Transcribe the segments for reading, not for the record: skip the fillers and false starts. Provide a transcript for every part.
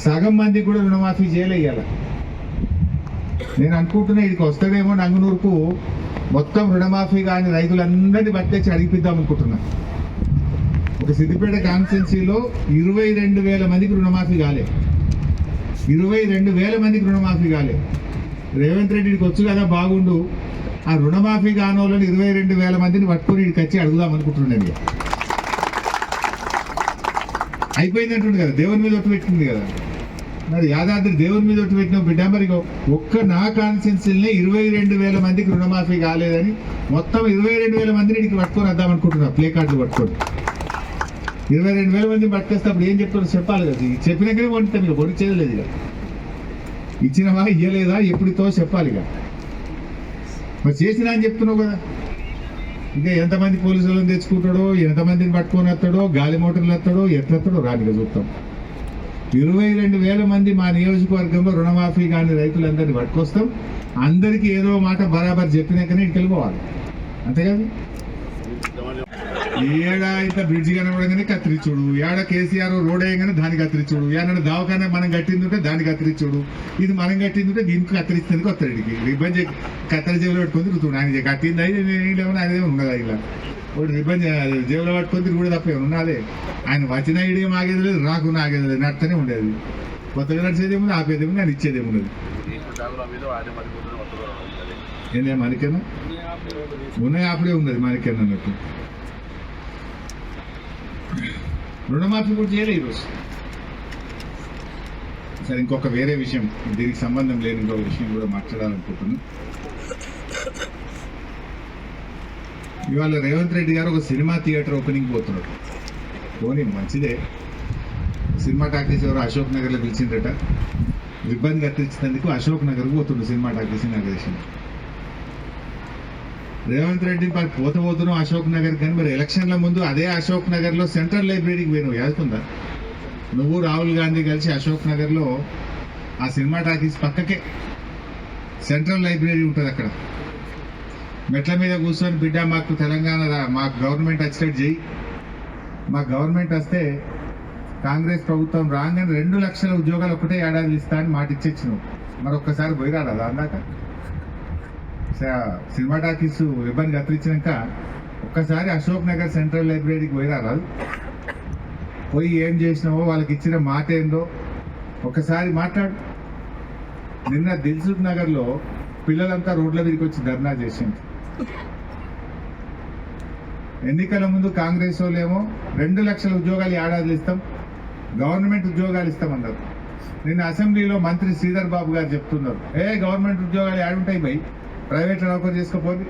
సగం మందికి కూడా రుణమాఫీ చేయలేయాలి. నేను అనుకుంటున్నా ఇదికి వస్తాడేమో నంగునూరుకు మొత్తం రుణమాఫీ కానీ రైతులందరినీ పట్టుకొచ్చి అడిగిపిద్దాం అనుకుంటున్నా. ఒక సిద్దిపేట కాన్స్టిట్యున్సీలో 22,000 మందికి రుణమాఫీ కాలే. 22,000 మందికి రుణమాఫీ కాలే. రేవంత్ రెడ్డికి వచ్చు కదా బాగుండు, ఆ రుణమాఫీ కానోళ్ళని 22,000 మందిని పట్టుకొని ఇక్కడికి వచ్చి అడుగుదాం అనుకుంటున్నాను. అయిపోయిందంటుంది కదా, దేవుని మీద ఒట్టు పెట్టింది కదా. మరి యాదాద్రి దేవుని మీద ఒట్టు పెట్టిన బిడ్డ, మరి ఒక్క నా కాన్స్టిట్యున్సీలనే 22,000 మందికి రుణమాఫీ కాలేదని మొత్తం 22,000 మందిని ఇక్కడికి పట్టుకొని వద్దాం అనుకుంటున్నా. ప్లే కార్డులు పట్టుకొని 22,000 మందిని పట్టుకొస్తే అప్పుడు ఏం చెప్తారో చెప్పాలి కదా. చెప్పినాకనే వండుతాం, ఇక పొడి చేయలేదు. ఇక ఇచ్చినవా ఇయ్యలేదా ఎప్పుడుతో చెప్పాలి. ఇక మరి చేసినా అని చెప్తున్నావు కదా. ఇంకా ఎంతమంది పోలీసులను తెచ్చుకుంటాడో, ఎంతమందిని పట్టుకొని వస్తాడో, గాలి మోటార్లు వస్తాడో, ఎట్లస్తాడో రానిగా చూస్తాం. 22,000 మంది మా నియోజకవర్గంలో రుణమాఫీ కానీ రైతులందరినీ పట్టుకొస్తాం. అందరికీ ఏదో మాట బరాబర్ చెప్పినాకనే ఇక్కడికి వెళ్ళిపోవాలి, అంతే కదా. ఏడా ఇంత బ్రిడ్జ్ కనబడగానే కత్తిరించుడు, ఏడ కేసీఆర్ రోడ్ వేయగానే దాన్ని కత్తిరించుడు, ఏడన్నా దవాఖాన మనం కట్టిందంటే దాన్ని కత్తిరించుడు, ఇది మనం కట్టిందంటే దీనికి కత్తిరిస్తుంది కొత్తడికి రిబ్బన్ కత్తెర జేబులో పెట్టుకొని తిరుగుతుడు. ఆయన కట్టింది అయితే నేనేమో ఆయనదేమో ఉన్నదా, ఇలా ఒకటి రిబ్బన్ జేబులో పట్టుకొని తిరుగుడు తప్ప ఏమన్నా ఉన్నదే. ఆయన వచ్చిన ఐడియా ఆగేది లేదు, రాకుండా ఆగేది లేదు, నడుతూనే ఉండేది. కొత్తగా నడిచేదేముంది, ఆపేదేమో కానీ ఇచ్చేదేమున్నది. ఏందే మనకేనా ఉన్నాయి, అప్పుడే ఉన్నది మనకేనా అన్నట్టు. రుణమాఫీ కూడా చేయలే ఈరోజు. సరే, ఇంకొక వేరే విషయం, దీనికి సంబంధం లేని ఇంకొక విషయం కూడా మాట్లాడాలనుకుంటున్నాను. ఇవాళ రేవంత్ రెడ్డి గారు ఒక సినిమా థియేటర్ ఓపెనింగ్ పోతున్నాడు. పోనీ మంచిదే, సినిమా టాకీస్ ఎవరు అశోక్ నగర్లో పిలిచిందట, రిబ్బన్ కత్తిరించినందుకు అశోక్ నగర్కు పోతుండు cinema talkies inauguration. Revanth Reddy మరి పోతున్నావు అశోక్ నగర్, కానీ మరి ఎలక్షన్ల ముందు అదే అశోక్ నగర్లో సెంట్రల్ లైబ్రరీకి పోయినావు, యాదుకుందా? నువ్వు రాహుల్ గాంధీ కలిసి అశోక్ నగర్లో ఆ సినిమా టాకీస్ పక్కకే సెంట్రల్ లైబ్రరీ ఉంటుంది. అక్కడ మెట్ల మీద కూర్చొని బిడ్డ మాకు తెలంగాణ మాకు గవర్నమెంట్ వచ్చినట్టు చేయి, మా గవర్నమెంట్ వస్తే కాంగ్రెస్ ప్రభుత్వం రాగానే 2 లక్షల ఉద్యోగాలు ఒకటే ఏడాది ఇస్తా అని మాట ఇచ్చేచ్చినావు. మరి ఒక్కసారి పోయిరాడా అందాక? సినిమా టాకీస్ రిబ్బన్ కత్తిరించినాక ఒక్కసారి అశోక్ నగర్ సెంట్రల్ లైబ్రరీకి పోయిరారాదు? పోయి ఏం చేసినావో, వాళ్ళకి ఇచ్చిన మాట ఏందో ఒకసారి మాట్లాడు. నిన్న దిల్సుఖ్ నగర్లో పిల్లలంతా రోడ్ల మీదకి వచ్చి ధర్నా చేసింది. ఎన్నికల ముందు కాంగ్రెస్ వాళ్ళేమో 2 లక్షల ఉద్యోగాలు ఏడాదిలు ఇస్తాం, గవర్నమెంట్ ఉద్యోగాలు ఇస్తామన్నారు. నిన్న అసెంబ్లీలో మంత్రి శ్రీధర్ బాబు గారు చెప్తున్నారు, గవర్నమెంట్ ఉద్యోగాలు ఏడుంటాయి భయ్, ప్రైవేట్లో నౌకరు చేసుకోపోయి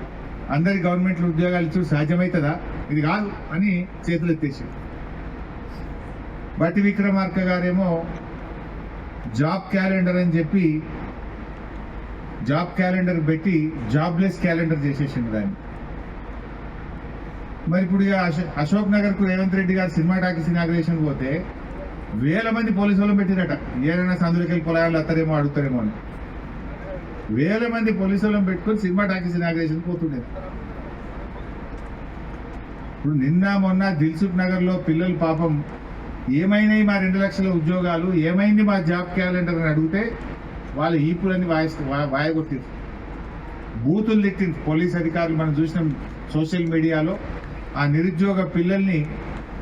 అందరి గవర్నమెంట్లో ఉద్యోగాలు ఇచ్చు సాధ్యమవుతుందా, ఇది కాదు అని చేతులు ఎత్తేసి. బట్టి విక్రమార్క గారేమో జాబ్ క్యాలెండర్ అని చెప్పి జాబ్ క్యాలెండర్ పెట్టి జాబ్లెస్ క్యాలెండర్ చేసేసింది దాన్ని. మరి ఇప్పుడు ఇక అశోక్ నగర్కు రేవంత్ రెడ్డి గారు సినిమా టాకీస్ ఇనాగ్రేషన్ పోతే 1000 మంది పోలీసు వాళ్ళు పెట్టిరట. ఏదైనా సందులకెళ్ళి పొలాలు వస్తారేమో అడుగుతారేమో అని 1000 మంది పోలీసు వాళ్ళని పెట్టుకొని సినిమా టాకీస్ ఇనాగ్రేషన్ పోతుండేది. ఇప్పుడు నిన్న మొన్న దిల్సుఖ్ నగర్లో పిల్లలు పాపం ఏమైనాయి మా 2 లక్షల ఉద్యోగాలు, ఏమైంది మా జాబ్ క్యాలెండర్ అని అడిగితే వాళ్ళ ఈపులన్నీ వాయగొట్టింది, బూతులు తిట్టింది పోలీస్ అధికారులు. మనం చూసినాం సోషల్ మీడియాలో ఆ నిరుద్యోగ పిల్లల్ని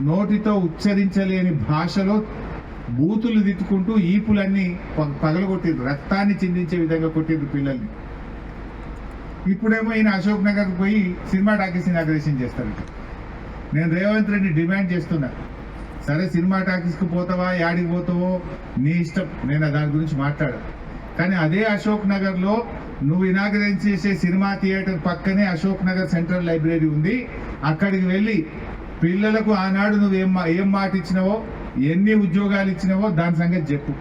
నోటితో ఉచ్చరించలేని భాషలో బూతులు తిట్టుకుంటూ ఈపులన్నీ పగలగొట్టిండ్రు, రక్తాన్ని చిందించే విధంగా కొట్టిండ్రు పిల్లల్ని. ఇప్పుడేమో ఈయన అశోక్ నగర్కి పోయి సినిమా టాకీస్ ఇనాగ్రేషన్ చేస్తారు. నేను రేవంత్ రెడ్డి డిమాండ్ చేస్తున్నా, సరే సినిమా టాకీస్కి పోతావా, యాడికి పోతావో నీ ఇష్టం, నేను దాని గురించి మాట్లాడా. కానీ అదే అశోక్ నగర్లో నువ్వు ఇనాగ్రేట్ చేసే సినిమా థియేటర్ పక్కనే అశోక్ నగర్ సెంట్రల్ లైబ్రరీ ఉంది. అక్కడికి వెళ్ళి పిల్లలకు ఆనాడు నువ్వు ఏం మాట ఇచ్చినావో, ఎన్ని ఉద్యోగాలు ఇచ్చినావో దాని సంగతి చెప్పు.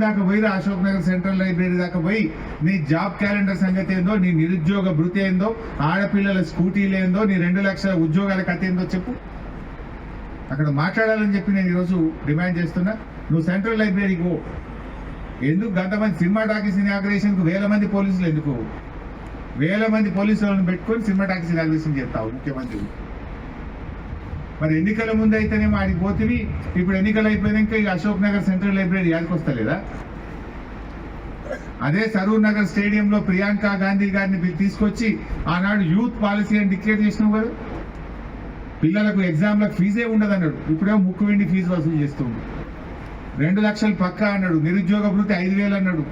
దాకా పోయి అశోక్ నగర్ సెంట్రల్ లైబ్రరీ దాకా పోయి నీ జాబ్ క్యాలెండర్ సంగతి ఏందో, నీ నిరుద్యోగ భృతి ఏందో, ఆడపిల్లల స్కూటీలు ఏందో, నీ 2 లక్షల ఉద్యోగాల కథ ఏందో చెప్పు. అక్కడ మాట్లాడాలని చెప్పి నేను ఈరోజు డిమాండ్ చేస్తున్నా. నువ్వు సెంట్రల్ లైబ్రరీకి పో. ఎందుకు గంతమంది సినిమా టాకీస్ ఇనాగ్రేషన్కు 1000 మంది పోలీసులు ఎందుకు? 1000 మంది పోలీసులను పెట్టుకొని సినిమా టాకీస్ ఇనాగ్రేషన్ చేస్తావు ముఖ్యమంత్రి. మరి ఎన్నికల ముందు అయితేనేమో ఆడికి పోతివి, ఇప్పుడు ఎన్నికలు అయిపోయాక ఈ అశోక్ నగర్ సెంట్రల్ లైబ్రరీ యాడికి వస్తలేదా? అదే సరూర్ నగర్ స్టేడియంలో ప్రియాంక గాంధీ గారిని తీసుకొచ్చి ఆనాడు యూత్ పాలసీ అని డిక్లేర్ చేసినావు కదా. పిల్లలకు ఎగ్జామ్లకు ఫీజే ఉండదు అన్నాడు, ఇప్పుడేమో ముక్కు వెండి ఫీజు వసూలు చేస్తుంది. 2 లక్షలు పక్కా అన్నాడు, నిరుద్యోగ భృతి 5,000 అన్నాడు,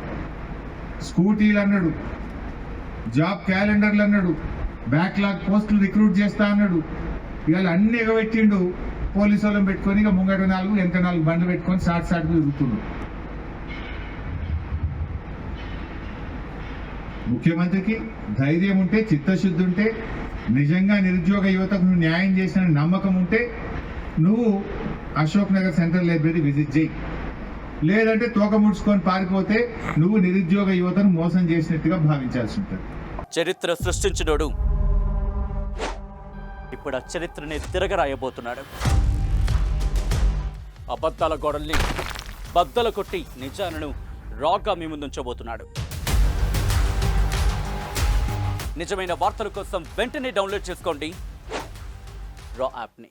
స్కూటీలు అన్నాడు, జాబ్ క్యాలెండర్లు అన్నాడు, బ్యాక్లాగ్ పోస్టులు రిక్రూట్ చేస్తా అన్నాడు. ఇవాళ అన్ని ఎగబెట్టిండు. పోలీసు వాళ్ళని పెట్టుకొని ఇక ముంగట 4 వెనక 4 బండ్లు పెట్టుకొని సాటుకు తిరుగుతుండు. ముఖ్యమంత్రికి ధైర్యం ఉంటే, చిత్తశుద్ధి ఉంటే, నిజంగా నిరుద్యోగ యువతకు నువ్వు న్యాయం చేసిన నమ్మకం ఉంటే నువ్వు Ashok Nagar central library visit చేయి. లేదంటే తోక ముడుచుకొని పారిపోతే నువ్వు నిరుద్యోగ యువతను మోసం చేసినట్టుగా భావించాల్సి ఉంటుంది. చరిత్ర సృష్టించినోడు ఇప్పుడు ఆ చరిత్రని తిరగరాయబోతున్నాడు. అబద్ధాల గోడల్ని బద్దలు కొట్టి నిజాలను రాగా మీ ముందుంచబోతున్నాడు. నిజమైన వార్తల కోసం వెంటనే డౌన్లోడ్ చేసుకోండి రా యాప్ని.